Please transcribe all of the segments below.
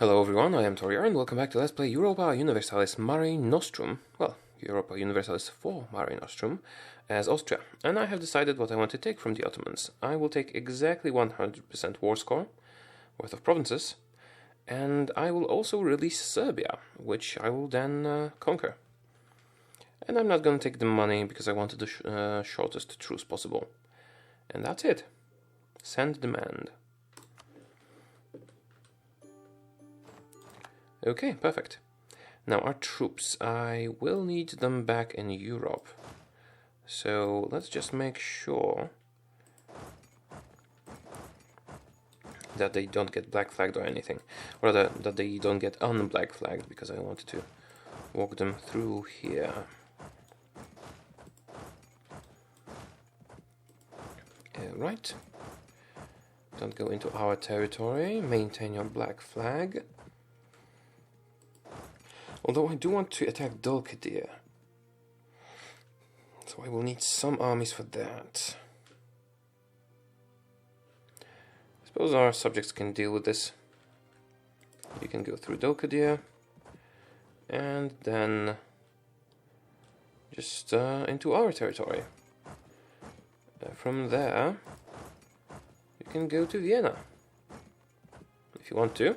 Hello everyone, I am Taureor and welcome back to Let's Play Europa Universalis Mare Nostrum, well, Europa Universalis IV Mare Nostrum, as Austria. And I have decided what I want to take from the Ottomans. I will take exactly 100% war score, worth of provinces, and I will also release Serbia, which I will then conquer. And I'm not going to take the money because I wanted the shortest truce possible. And that's it. Send demand. Okay, perfect. Now our troops, I will need them back in Europe. So let's just make sure that they don't get black flagged or anything. Or rather, that they don't get unblack flagged, because I wanted to walk them through here. Right. Don't go into our territory. Maintain your black flag. Although I do want to attack Dolkadir, so I will need some armies for that. I suppose our subjects can deal with this. You can go through Dolkadir, and then just into our territory. From there, you can go to Vienna, if you want to.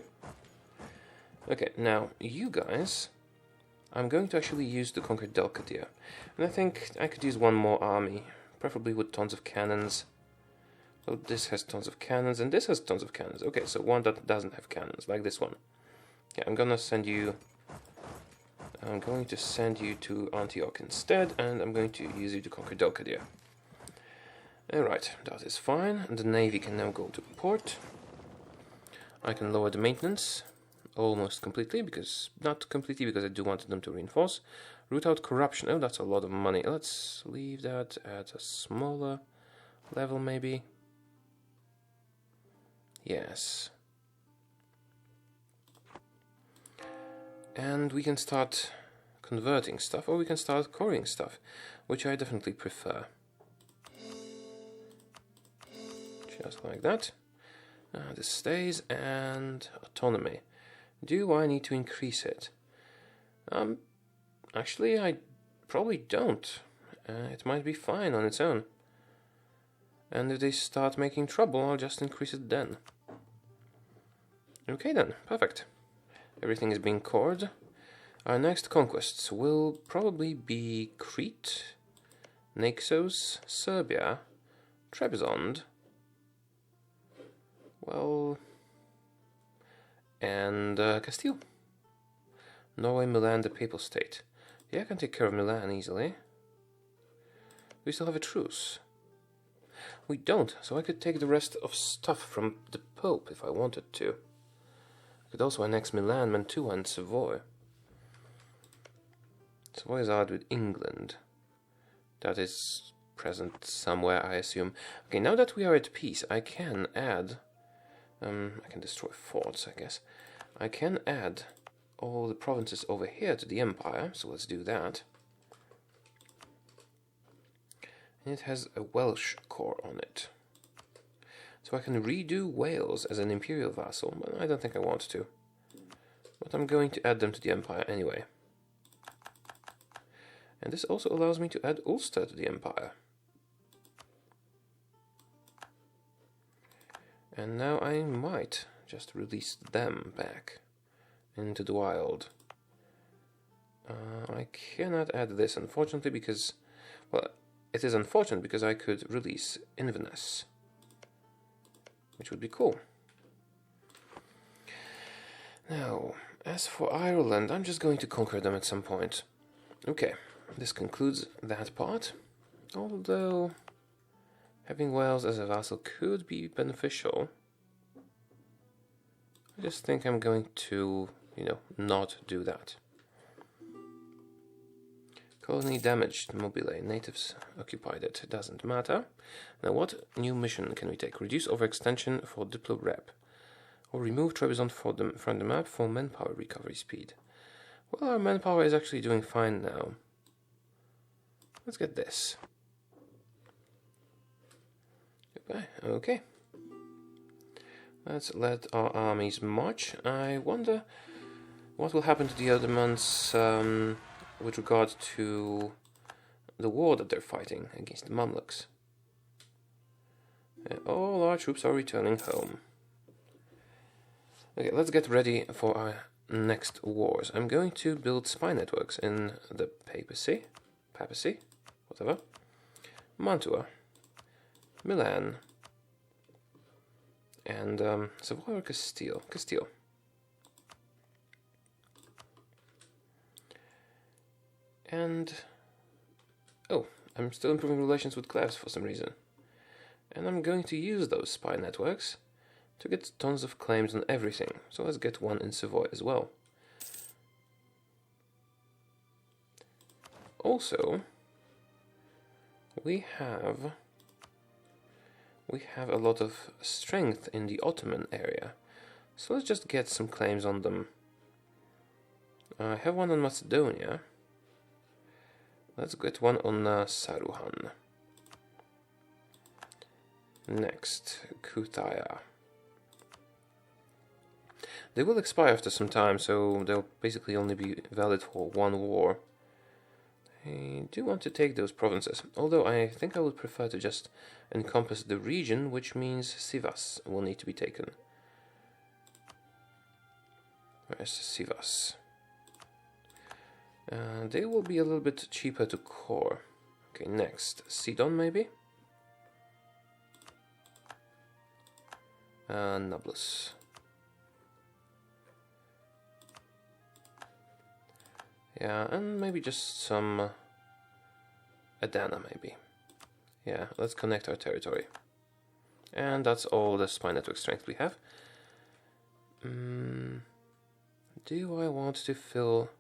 Okay, now, you guys, I'm going to actually use to conquer Delkadir. And I think I could use one more army, preferably with tons of cannons. So this has tons of cannons, and this has tons of cannons. Okay, so one that doesn't have cannons, like this one. Yeah, I'm going to send you to Antioch instead, and I'm going to use you to conquer Delkadir. Alright, that is fine. The navy can now go to port. I can lower the maintenance. Almost completely, not completely, because I do want them to reinforce. Root out corruption. Oh, that's a lot of money. Let's leave that at a smaller level, maybe. Yes. And we can start converting stuff, or we can start coring stuff, which I definitely prefer. Just like that. This stays, and autonomy. Do I need to increase it? Actually, I probably don't. It might be fine on its own. And if they start making trouble, I'll just increase it then. Okay then, perfect. Everything is being cored. Our next conquests will probably be Crete, Naxos, Serbia, Trebizond, well, and Castile. Norway, Milan, the Papal State. Yeah, I can take care of Milan easily. We still have a truce. We don't, so I could take the rest of stuff from the Pope if I wanted to. I could also annex Milan, Mantua, and Savoy. Savoy is allied with England. That is present somewhere, I assume. Okay, now that we are at peace, I can add... I can destroy forts, I guess. I can add all the provinces over here to the empire, so let's do that. And it has a Welsh core on it. So I can redo Wales as an imperial vassal, but I don't think I want to. But I'm going to add them to the empire anyway. And this also allows me to add Ulster to the empire. And now I might just release them back into the wild. I cannot add this, unfortunately, because... well, it is unfortunate because I could release Inverness, which would be cool. Now, as for Ireland, I'm just going to conquer them at some point. Okay, this concludes that part. Although... having Wales as a vassal could be beneficial. I just think I'm going to, not do that. Colony damaged, mobile, natives occupied it, doesn't matter. Now what new mission can we take? Reduce overextension for Diplo Rep. Or remove Trebizond from the map for manpower recovery speed. Well, our manpower is actually doing fine now. Let's get this. Okay. Let's let our armies march. I wonder what will happen to the Ottomans with regard to the war that they're fighting against the Mamluks. All our troops are returning home. Okay, let's get ready for our next wars. I'm going to build spy networks in the papacy, whatever, Mantua, Milan, and Savoy or Castile? Castile. And oh, I'm still improving relations with Cleves for some reason. And I'm going to use those spy networks to get tons of claims on everything. So let's get one in Savoy as well. Also, we have a lot of strength in the Ottoman area. So let's just get some claims on them. I have one on Macedonia. Let's get one on Saruhan. Next, Kutaya. They will expire after some time, so they'll basically only be valid for one war. I do want to take those provinces, although I think I would prefer to just encompass the region, which means Sivas will need to be taken. Where's Sivas? They will be a little bit cheaper to core. Okay, next, Sidon maybe? Nablus. Yeah, and maybe just some Adana maybe. Yeah, let's connect our territory. And that's all the spy network strength we have. Do I want to fill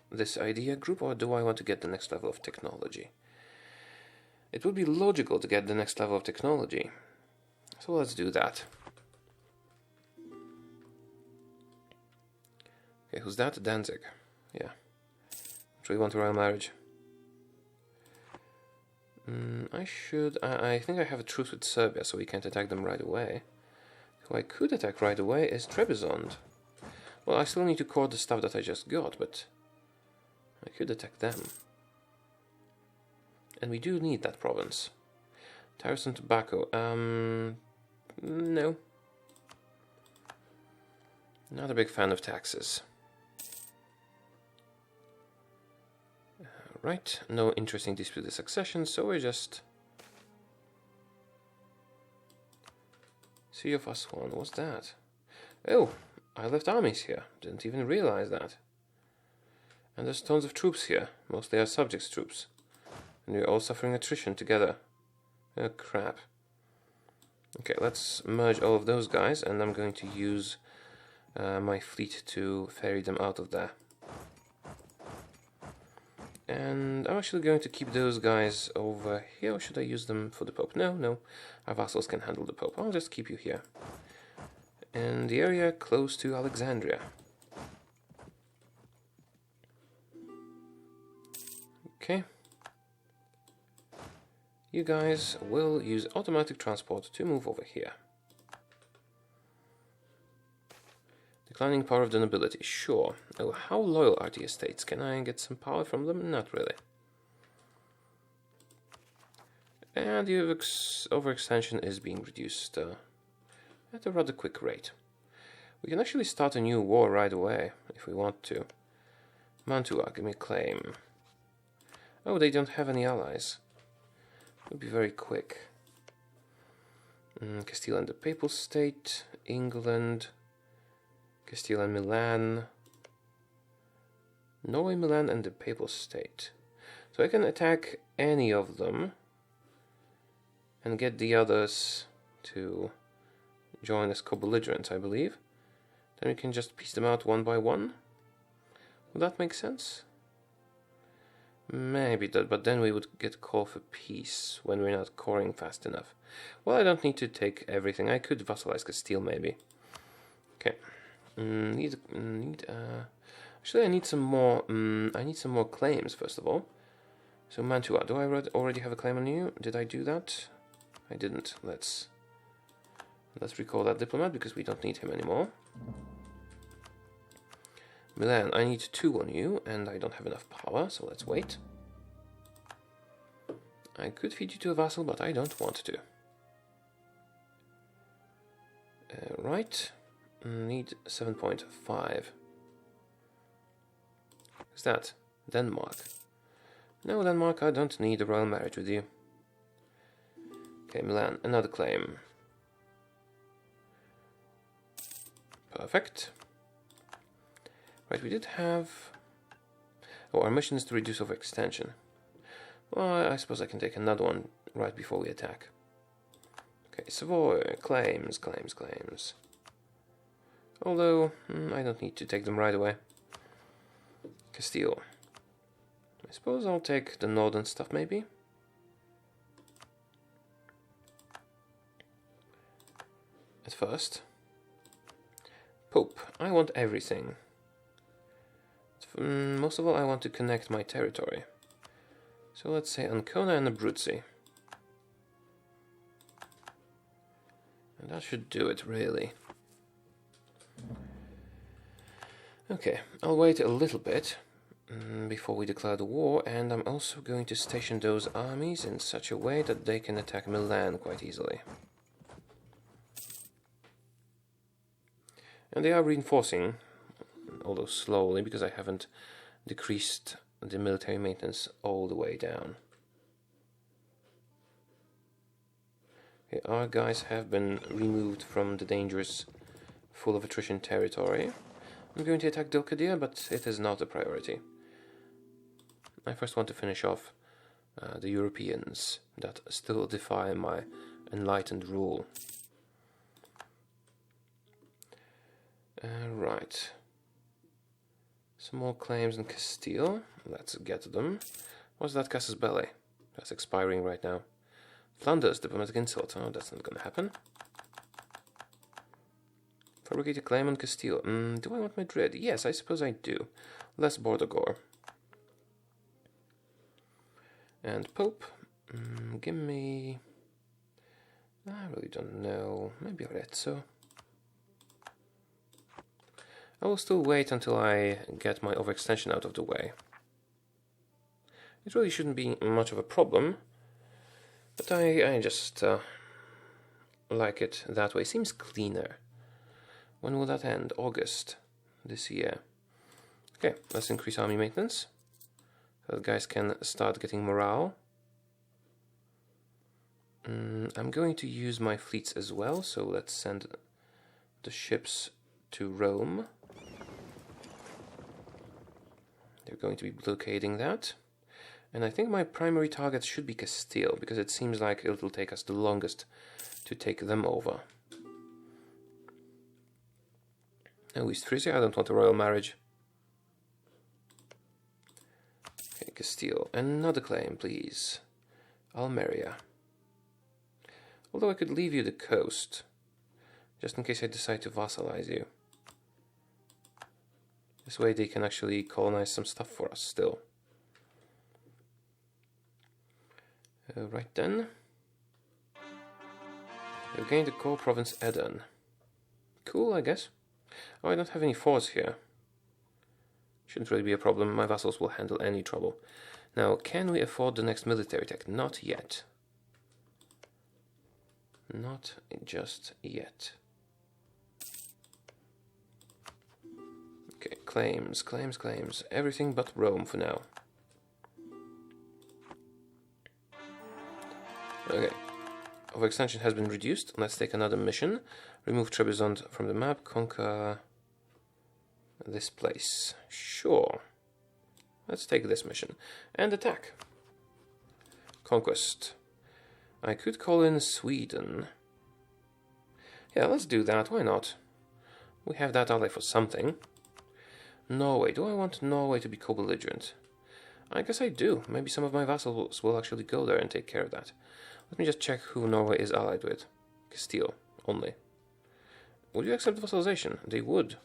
this idea group, or do I want to get the next level of technology? It would be logical to get the next level of technology. So let's do that. Okay, who's that? Danzig. Yeah. Do we want a royal marriage? I think I have a truce with Serbia, so we can't attack them right away. Who I could attack right away is Trebizond. Well, I still need to core the stuff that I just got, but I could attack them. And we do need that province. Tariffs on tobacco. No. Not a big fan of taxes. Right, no interesting disputed succession, so we're just... Sea of Aswan, what's that? Oh, I left armies here, didn't even realize that. And there's tons of troops here, mostly our subjects' troops. And we're all suffering attrition together. Oh, crap. Okay, let's merge all of those guys, and I'm going to use my fleet to ferry them out of there. And I'm actually going to keep those guys over here, or should I use them for the Pope? No, our vassals can handle the Pope. I'll just keep you here. And the area close to Alexandria. Okay. You guys will use automatic transport to move over here. Declining power of the nobility, sure. Oh, how loyal are the estates? Can I get some power from them? Not really. And the overextension is being reduced at a rather quick rate. We can actually start a new war right away, if we want to. Mantua, give me a claim. Oh, they don't have any allies. It would be very quick. Castile and the Papal State, England... Castile and Milan, Norway, Milan, and the Papal State. So I can attack any of them and get the others to join as co-belligerents, I believe. Then we can just piece them out one by one. Would that make sense? Maybe, but then we would get a call for peace when we're not coring fast enough. Well, I don't need to take everything. I could vassalize Castile, maybe. Okay. Actually, I need some more. I need some more claims first of all. So Mantua, do I already have a claim on you? Did I do that? I didn't. Let's Let's recall that diplomat because we don't need him anymore. Milan, I need 2 on you, and I don't have enough power, so let's wait. I could feed you to a vassal, but I don't want to. Right. Need 7.5. Who's that? Denmark. No, Denmark, I don't need a royal marriage with you. Okay, Milan, another claim. Perfect. Right, we did have... Oh, our mission is to reduce overextension. Well, I suppose I can take another one right before we attack. Okay, Savoy, claims. Although, I don't need to take them right away. Castile. I suppose I'll take the northern stuff, maybe. At first. Pope, I want everything. Most of all, I want to connect my territory. So let's say Ancona and Abruzzi. And that should do it, really. Okay, I'll wait a little bit before we declare the war, and I'm also going to station those armies in such a way that they can attack Milan quite easily. And they are reinforcing, although slowly, because I haven't decreased the military maintenance all the way down. Okay, our guys have been removed from the dangerous, full of attrition territory. I'm going to attack Dilkadir, but it is not a priority. I first want to finish off the Europeans that still defy my enlightened rule. Right. Some more claims in Castile. Let's get them. What's that casus belli? That's expiring right now. Flanders, diplomatic insult. Oh, that's not going to happen. Fabricate a claim on Castile. Do I want Madrid? Yes, I suppose I do. Less border gore. And Pope. Give me... I really don't know. Maybe Arezzo. I will still wait until I get my overextension out of the way. It really shouldn't be much of a problem, but I just like it that way. Seems cleaner. When will that end? August this year. Okay, let's increase army maintenance, so that guys can start getting morale. I'm going to use my fleets as well, so let's send the ships to Rome. They're going to be blockading that. And I think my primary target should be Castile, because it seems like it will take us the longest to take them over. Oh, East Frisia, I don't want a royal marriage. Okay, Castile. Another claim, please. Almeria. Although I could leave you the coast, just in case I decide to vassalize you. This way they can actually colonize some stuff for us still. Right then. We've gained the core province Eden. Cool, I guess. Oh, I don't have any forts here. Shouldn't really be a problem. My vassals will handle any trouble. Now, can we afford the next military tech? Not yet. Not just yet. Okay, claims. Everything but Rome for now. Okay. Overextension has been reduced. Let's take another mission. Remove Trebizond from the map. Conquer this place. Sure. Let's take this mission. And attack. Conquest. I could call in Sweden. Yeah, let's do that. Why not? We have that ally for something. Norway. Do I want Norway to be co-belligerent? I guess I do. Maybe some of my vassals will actually go there and take care of that. Let me just check who Norway is allied with. Castile, only. Would you accept vassalization? They would.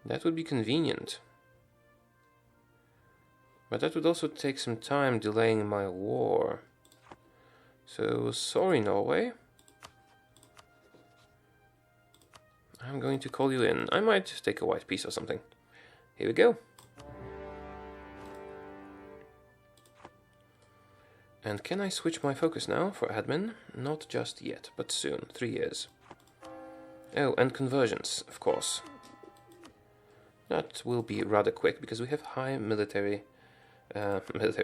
That would be convenient. But that would also take some time delaying my war. So, sorry, Norway. I'm going to call you in. I might take a white piece or something. Here we go. And can I switch my focus now for admin? Not just yet, but soon. 3 years. Oh, and conversions, of course. That will be rather quick because we have high military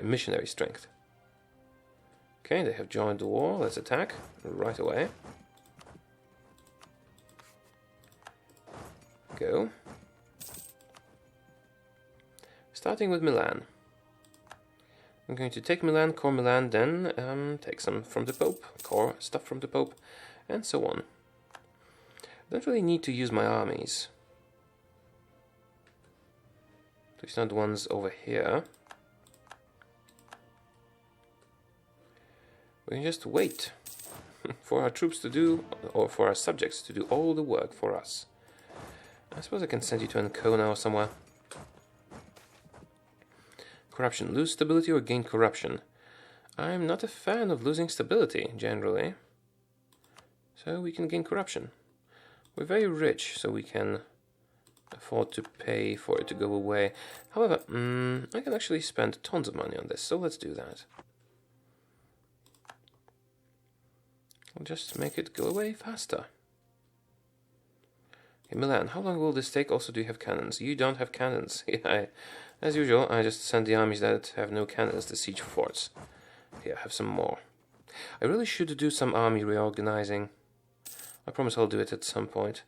missionary strength. Okay, they have joined the war. Let's attack right away. Go. Starting with Milan. I'm going to take Milan, core Milan, then take some from the Pope, core stuff from the Pope, and so on. Don't really need to use my armies. At least not the ones over here. We can just wait for our troops to do, or for our subjects to do all the work for us. I suppose I can send you to Ancona or somewhere. Corruption. Lose stability or gain corruption. I'm not a fan of losing stability, generally. So we can gain corruption. We're very rich, so we can afford to pay for it to go away. However, I can actually spend tons of money on this, so let's do that. I'll just make it go away faster. Okay, Milan, how long will this take? Also, do you have cannons? You don't have cannons. Yeah, as usual, I just send the armies that have no cannons to siege forts. Here, have some more. I really should do some army reorganizing. I promise I'll do it at some point.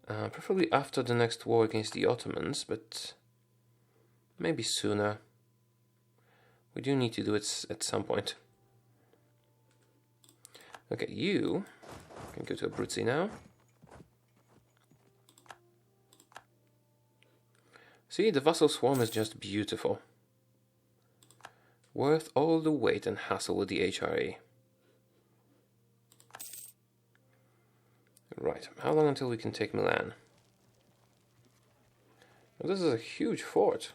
Preferably after the next war against the Ottomans, but maybe sooner. We do need to do it at some point. Okay, you can go to Abruzzi now. See, the vassal swarm is just beautiful. Worth all the wait and hassle with the HRE. Right, how long until we can take Milan? Well, this is a huge fort.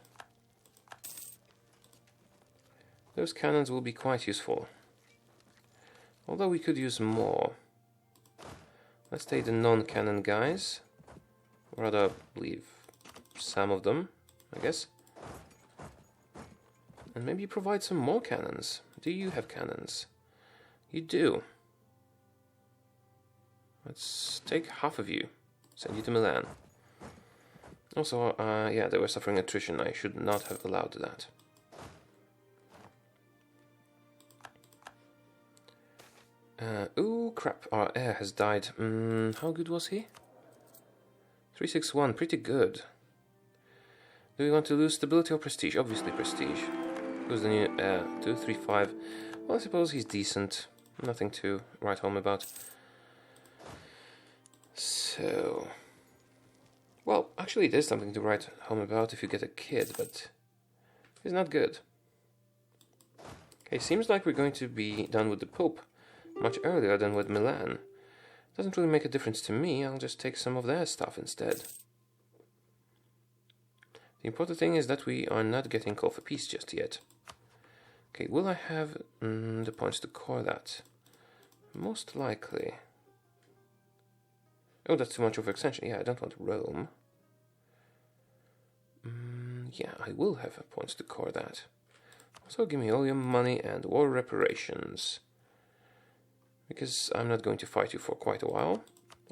Those cannons will be quite useful. Although we could use more. Let's take the non-cannon guys. Or rather, leave some of them, I guess. And maybe provide some more cannons. Do you have cannons? You do. Let's take half of you. Send you to Milan. Also, yeah, they were suffering attrition. I should not have allowed that. Ooh, crap. Our heir has died. How good was he? 361, pretty good. Do we want to lose stability or prestige? Obviously prestige. Who's the new heir? 235. Well, I suppose he's decent. Nothing to write home about. So... Well, actually it is something to write home about if you get a kid, but... he's not good. Okay, seems like we're going to be done with the Pope much earlier than with Milan. Doesn't really make a difference to me, I'll just take some of their stuff instead. The important thing is that we are not getting call for peace just yet. Okay, will I have the points to core that? Most likely. Oh, that's too much overextension. Yeah, I don't want Rome. Yeah, I will have points to core that. So give me all your money and war reparations. Because I'm not going to fight you for quite a while.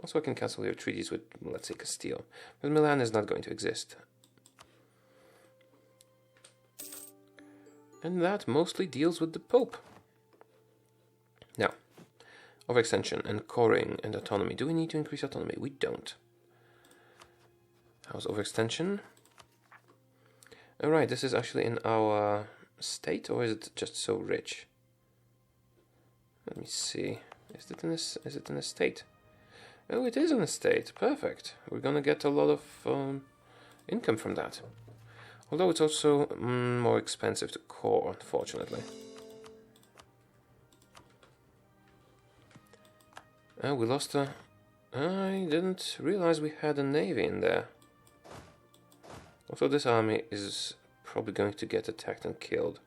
Also, I can cancel your treaties with, let's say, Castile. But Milan is not going to exist. And that mostly deals with the Pope. Now, overextension and coring and autonomy. Do we need to increase autonomy? We don't. How's overextension? Alright, this is actually in our state, or is it just so rich? Let me see. Is it an estate? Oh, it is an estate. Perfect. We're gonna get a lot of income from that. Although it's also more expensive to core, unfortunately. We lost a... I didn't realize we had a navy in there. Also, this army is probably going to get attacked and killed.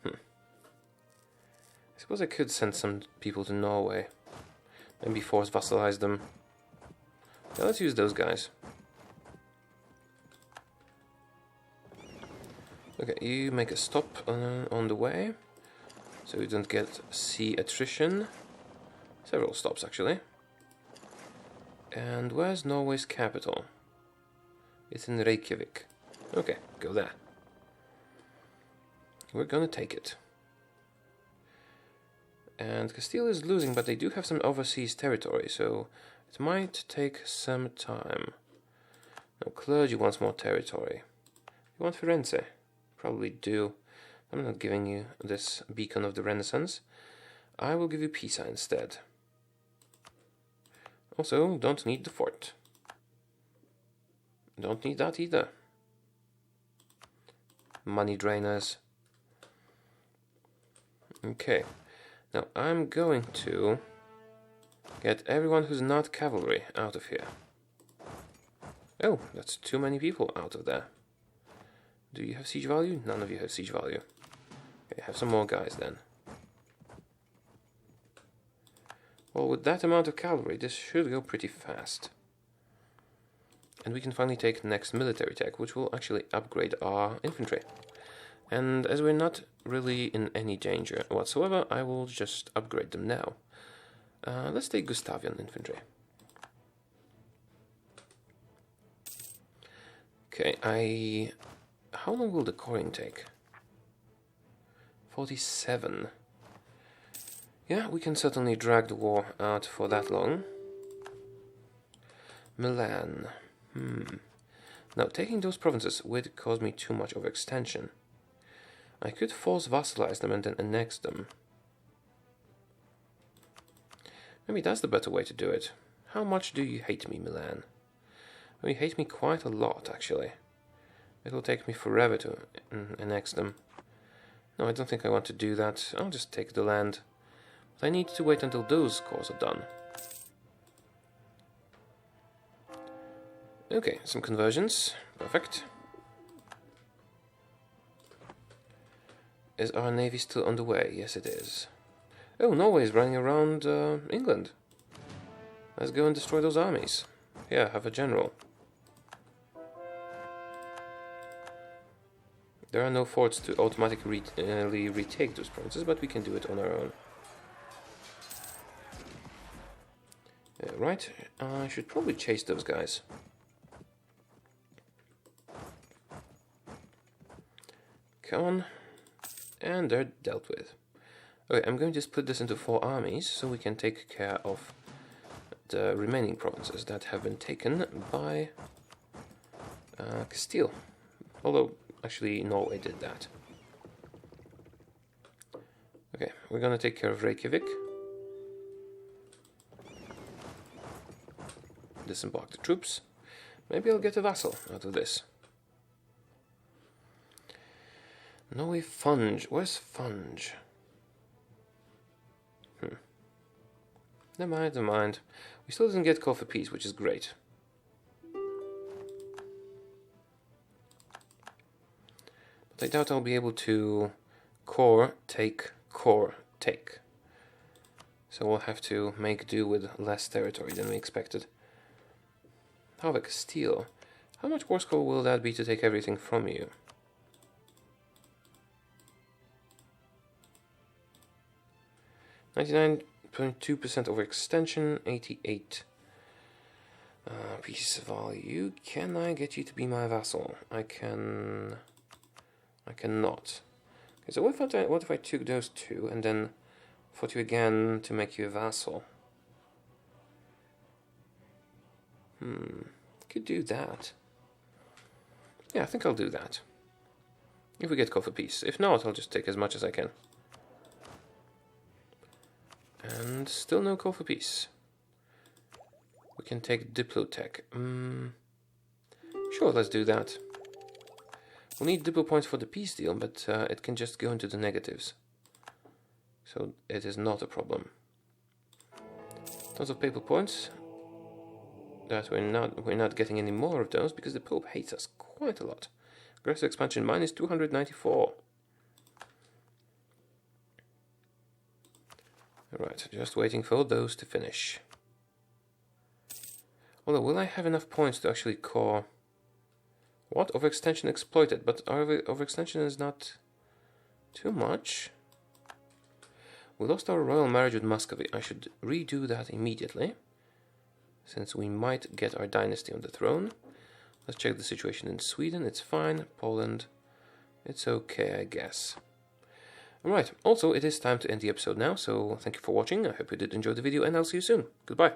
I suppose I could send some people to Norway. Maybe force vassalize them. Now let's use those guys. Okay, you make a stop on the way, so you don't get sea attrition. Several stops, actually. And where's Norway's capital? It's in Reykjavik. Okay, go there. We're gonna take it. And Castile is losing, but they do have some overseas territory, so it might take some time. No, clergy wants more territory. You want Firenze? Probably do. I'm not giving you this beacon of the Renaissance. I will give you Pisa instead. Also, don't need the fort. Don't need that either. Money drainers. Okay. Now I'm going to get everyone who's not cavalry out of here. Oh, that's too many people out of there. Do you have siege value? None of you have siege value. Okay, have some more guys then. Well, with that amount of cavalry, this should go pretty fast. And we can finally take the next military tech, which will actually upgrade our infantry. And as we're not really in any danger whatsoever, I will just upgrade them now. Let's take Gustavian infantry. Okay, how long will the coring take? 47. Yeah, we can certainly drag the war out for that long. Milan. Now, taking those provinces would cause me too much overextension. I could force vassalize them and then annex them. Maybe that's the better way to do it. How much do you hate me, Milan? Well, you hate me quite a lot, actually. It will take me forever to annex them. No, I don't think I want to do that. I'll just take the land. But I need to wait until those cores are done. Okay, some conversions. Perfect. Is our navy still on the way? Yes, it is. Oh, Norway is running around England. Let's go and destroy those armies. Yeah, have a general. There are no forts to automatically retake those provinces, but we can do it on our own. Right, I should probably chase those guys. Come on. And they're dealt with. Okay, I'm going to split this into 4 armies, so we can take care of the remaining provinces that have been taken by Castile. Although, actually, Norway did that. Okay, we're gonna take care of Reykjavik. Disembark the troops. Maybe I'll get a vassal out of this. Norway Funge. Where's Funge? Never mind. We still didn't get call for peace, which is great. But I doubt I'll be able to core, take. So we'll have to make do with less territory than we expected. However, Castile. How much war score will that be to take everything from you? 99.2% overextension, 88 piece value. Can I get you to be my vassal? I cannot. Okay, so what if I took those 2 and then fought you again to make you a vassal? Could do that. Yeah, I think I'll do that. If we get call for peace. If not, I'll just take as much as I can. And still no call for peace. We can take Diplotech. Sure, let's do that. We'll need Diplo points for the peace deal, but it can just go into the negatives. So it is not a problem. Tons of papal points. That we're not getting any more of those because the Pope hates us quite a lot. Aggressive expansion minus 294. Alright, just waiting for those to finish. Although, will I have enough points to actually core... What? Overextension exploited, but overextension is not too much. We lost our royal marriage with Muscovy. I should redo that immediately, since we might get our dynasty on the throne. Let's check the situation in Sweden. It's fine. Poland, it's okay, I guess. Alright, also it is time to end the episode now, so thank you for watching. I hope you did enjoy the video, and I'll see you soon. Goodbye.